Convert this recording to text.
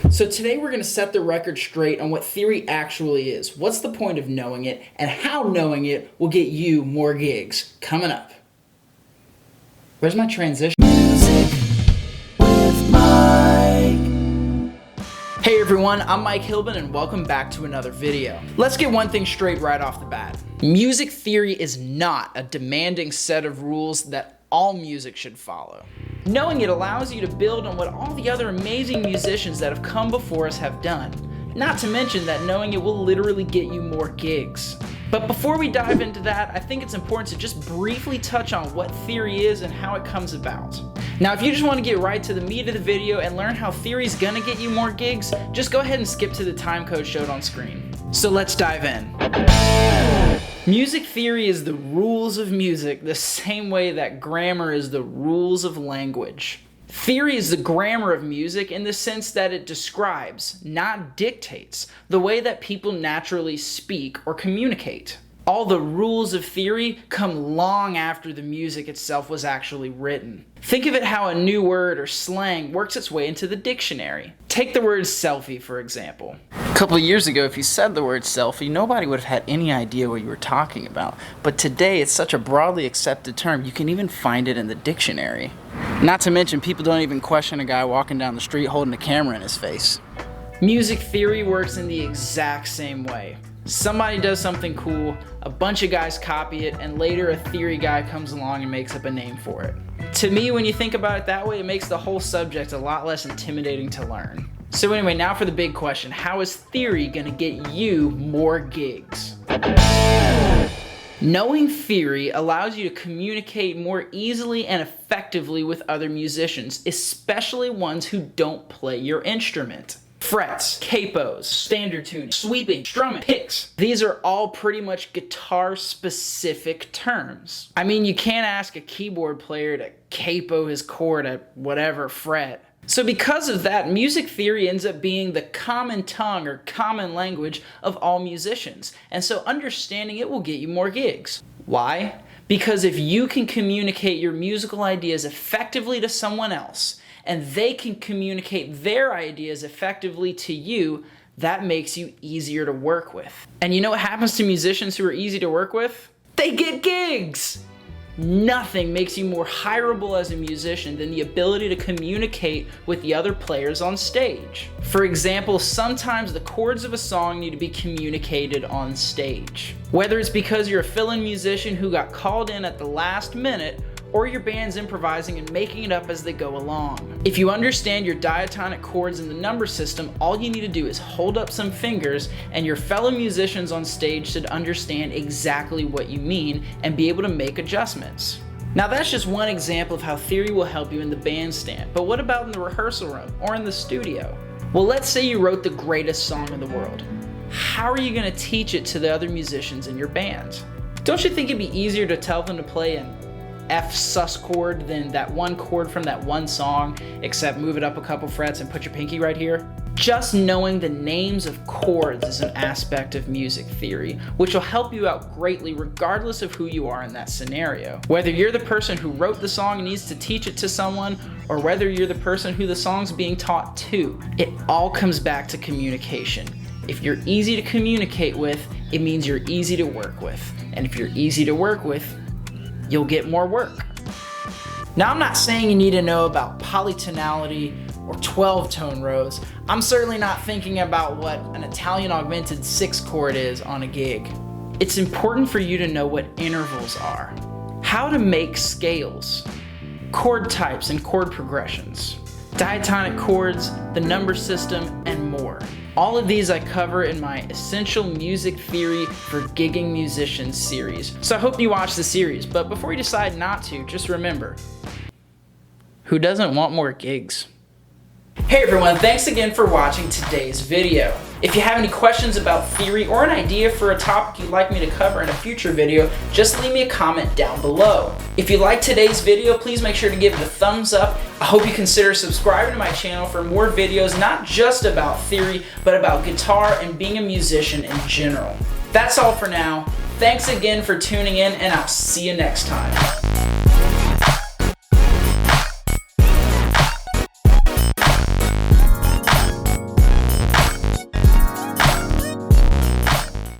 So today we're going to set the record straight on what theory actually is, what's the point of knowing it, and how knowing it will get you more gigs. Coming up. Where's my transition? Music with Mike. Hey everyone, I'm Mike Hilbun and welcome back to another video. Let's get one thing straight right off the bat. Music theory is not a demanding set of rules that all music should follow. Knowing it allows you to build on what all the other amazing musicians that have come before us have done. Not to mention that knowing it will literally get you more gigs. But before we dive into that, I think it's important to just briefly touch on what theory is and how it comes about. Now, if you just want to get right to the meat of the video and learn how theory is gonna get you more gigs, just go ahead and skip to the time code showed on screen. So let's dive in. Music theory is the rules of music the same way that grammar is the rules of language. Theory is the grammar of music in the sense that it describes, not dictates, the way that people naturally speak or communicate. All the rules of theory come long after the music itself was actually written. Think of it how a new word or slang works its way into the dictionary. Take the word selfie, for example. A couple of years ago, if you said the word selfie, nobody would have had any idea what you were talking about. But today, it's such a broadly accepted term, you can even find it in the dictionary. Not to mention, people don't even question a guy walking down the street holding a camera in his face. Music theory works in the exact same way. Somebody does something cool, a bunch of guys copy it, and later a theory guy comes along and makes up a name for it. To me, when you think about it that way, it makes the whole subject a lot less intimidating to learn. So anyway, now for the big question. How is theory gonna get you more gigs? Knowing theory allows you to communicate more easily and effectively with other musicians, especially ones who don't play your instrument. Frets, capos, standard tuning, sweeping, strumming, picks. These are all pretty much guitar-specific terms. I mean, you can't ask a keyboard player to capo his chord at whatever fret. So because of that, music theory ends up being the common tongue or common language of all musicians. And so understanding it will get you more gigs. Why? Because if you can communicate your musical ideas effectively to someone else, and they can communicate their ideas effectively to you, that makes you easier to work with. And you know what happens to musicians who are easy to work with? They get gigs! Nothing makes you more hireable as a musician than the ability to communicate with the other players on stage. For example, sometimes the chords of a song need to be communicated on stage. Whether it's because you're a fill-in musician who got called in at the last minute, or your band's improvising and making it up as they go along. If you understand your diatonic chords in the number system, all you need to do is hold up some fingers and your fellow musicians on stage should understand exactly what you mean and be able to make adjustments. Now that's just one example of how theory will help you in the bandstand, but what about in the rehearsal room or in the studio? Well, let's say you wrote the greatest song in the world. How are you going to teach it to the other musicians in your band? Don't you think it'd be easier to tell them to play an F sus chord than that one chord from that one song, except move it up a couple frets and put your pinky right here? Just knowing the names of chords is an aspect of music theory, which will help you out greatly regardless of who you are in that scenario. Whether you're the person who wrote the song and needs to teach it to someone, or whether you're the person who the song's being taught to, it all comes back to communication. If you're easy to communicate with, it means you're easy to work with. And if you're easy to work with, you'll get more work. Now, I'm not saying you need to know about polytonality or 12-tone rows. I'm certainly not thinking about what an Italian augmented 6 chord is on a gig. It's important for you to know what intervals are, how to make scales, chord types and chord progressions, diatonic chords, the number system, and more. All of these I cover in my Essential Music Theory for Gigging Musicians series. So I hope you watch the series, but before you decide not to, just remember, who doesn't want more gigs? Hey everyone, thanks again for watching today's video. If you have any questions about theory or an idea for a topic you'd like me to cover in a future video, just leave me a comment down below. If you liked today's video, please make sure to give it a thumbs up. I hope you consider subscribing to my channel for more videos, not just about theory, but about guitar and being a musician in general. That's all for now. Thanks again for tuning in, and I'll see you next time.